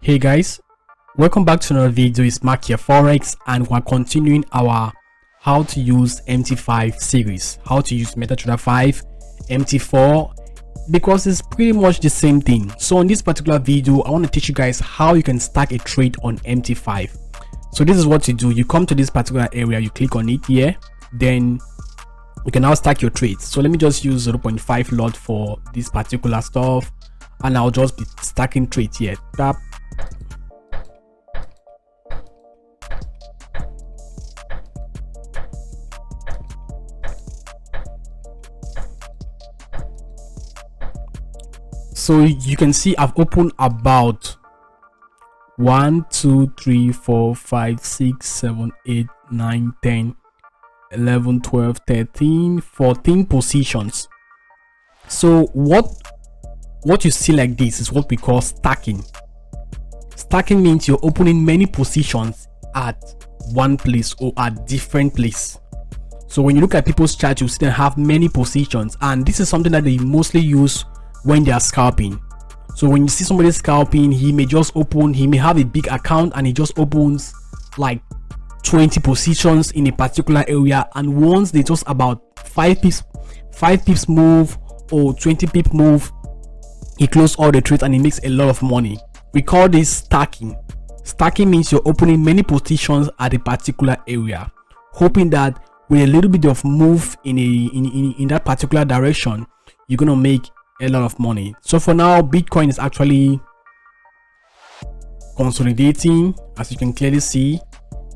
Hey guys, welcome back to another video. It's Makia Forex, and we're continuing our how to use MT5 series, how to use MetaTrader 5, MT4, because it's pretty much the same thing. So in this particular video, I want to teach you guys how you can stack a trade on MT5. So this is what you do. You come to this particular area, you click on it here, then you can now stack your trades. So let me just use 0.5 lot for this particular stuff, and I'll just be stacking trades here. Tap. So you can see I've opened about 1 2 3 4 5 6 7 8 9 10 11 12 13 14 positions. So what you see like this is what we call stacking. Stacking means you're opening many positions at one place or at different place. So when you look at people's chart, you see them have many positions, and this is something that they mostly use when they are scalping. So when you see somebody scalping, he may have a big account and he just opens like 20 positions in a particular area, and once they just about 5 pips move or 20 pip move, he closes all the trades and he makes a lot of money. We call this stacking. Stacking means you're opening many positions at a particular area, hoping that with a little bit of move in that particular direction, you're gonna make a lot of money. So for now, Bitcoin is actually consolidating. As you can clearly see,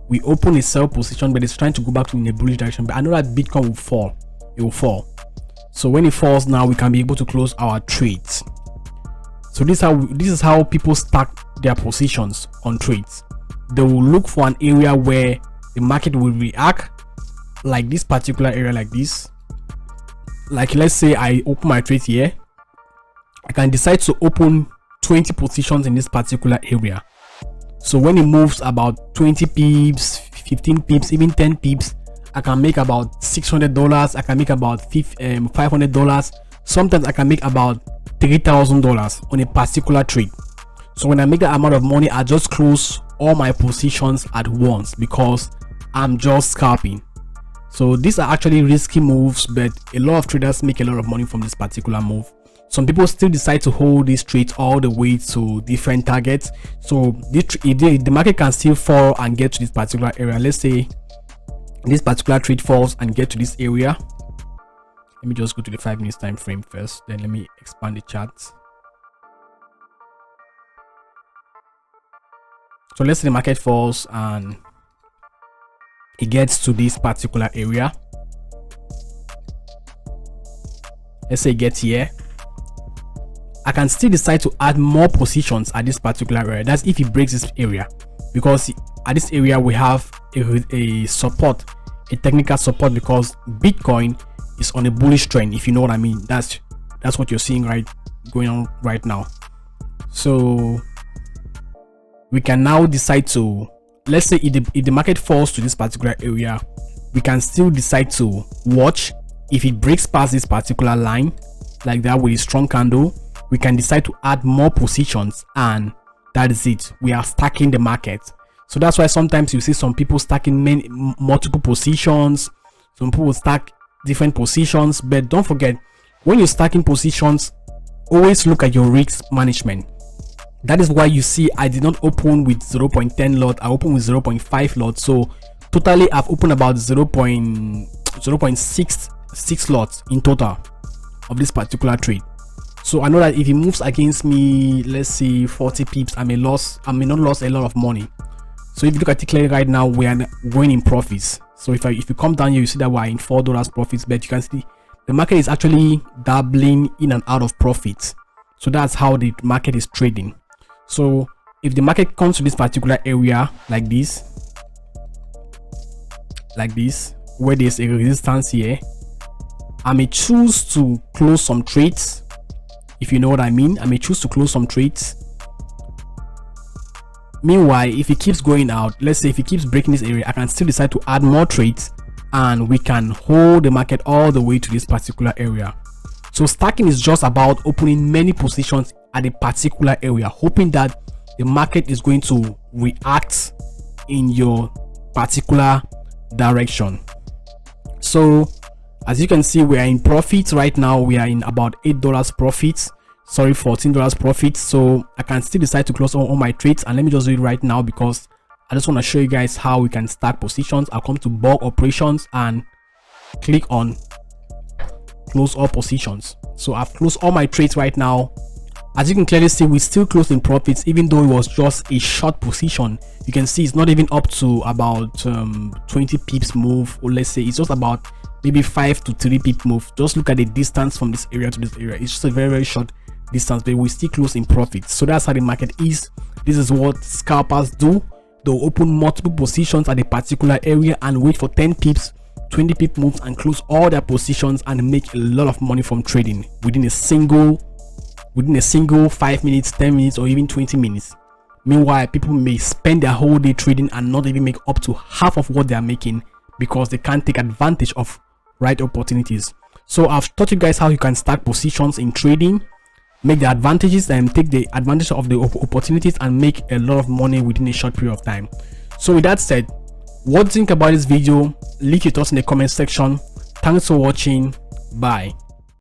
we open a sell position, but it's trying to go back to in a bullish direction. But I know that Bitcoin will fall. It will fall. So when it falls now, we can be able to close our trades. So this is how people stack their positions on trades. They will look for an area where the market will react, like this particular area, like this. Like let's say I open my trade here, I can decide to open 20 positions in this particular area. So when it moves about 20 pips, 15 pips, even 10 pips, I can make about $600. I can make about $500. Sometimes I can make about $3,000 on a particular trade. So when I make that amount of money, I just close all my positions at once because I'm just scalping. So these are actually risky moves, but a lot of traders make a lot of money from this particular move. Some people still decide to hold these trades all the way to different targets. So if the market can still fall and get to this particular area, let's say this particular trade falls and get to this area. Let me just go to the 5 minutes time frame first, then let me expand the chart. So let's say the market falls and it gets to this particular area. Let's say it gets here. I can still decide to add more positions at this particular area. That's if it breaks this area, because at this area we have a support, a technical support, because Bitcoin is on a bullish trend, if you know what I mean. That's what you're seeing going on right now. So we can now decide to, let's say if the market falls to this particular area, we can still decide to watch. If it breaks past this particular line like that with a strong candle, we can decide to add more positions, and that is it. We are stacking the market. So that's why sometimes you see some people stacking multiple positions. Some people stack different positions, but don't forget, when you're stacking positions, always look at your risk management. That is why you see I did not open with 0.10 lot. I opened with 0.5 lot. So totally I've opened about 0.66 lots in total of this particular trade. So I know that if it moves against me, let's say 40 pips, I may not lose a lot of money. So if you look at it clearly right now, we are going in profits. So if you come down here, you see that we're in $4 profits, but you can see the market is actually dabbling in and out of profits. So that's how the market is trading. So if the market comes to this particular area like this, where there's a resistance here, I may choose to close some trades. If you know what I mean, I may choose to close some trades. Meanwhile, if it keeps going out, let's say if it keeps breaking this area, I can still decide to add more trades, and we can hold the market all the way to this particular area. So stacking is just about opening many positions at a particular area, hoping that the market is going to react in your particular direction. So as you can see, we are in profit right now. We are in about $8 profit, sorry, $14 profit. So I can still decide to close all my trades, and let me just do it right now because I just want to show you guys how we can stack positions. I'll come to bulk operations and click on close all positions. So I've closed all my trades right now. As you can clearly see, we still close in profits even though it was just a short position. You can see it's not even up to about 20 pips move, or let's say it's just about maybe 5 to 3 pip move. Just look at the distance from this area to this area. It's just a very short distance, but we still close in profit. So that's how the market is. This is what scalpers do. They'll open multiple positions at a particular area and wait for 10 pips, 20 pip moves, and close all their positions and make a lot of money from trading within a single 5 minutes, 10 minutes, or even 20 minutes. Meanwhile, people may spend their whole day trading and not even make up to half of what they are making because they can't take advantage of right opportunities. So I've taught you guys how you can stack positions in trading, make the advantages and take the advantage of the opportunities and make a lot of money within a short period of time. So with that said, what do you think about this video? Leave your thoughts in the comment section. Thanks for watching. Bye.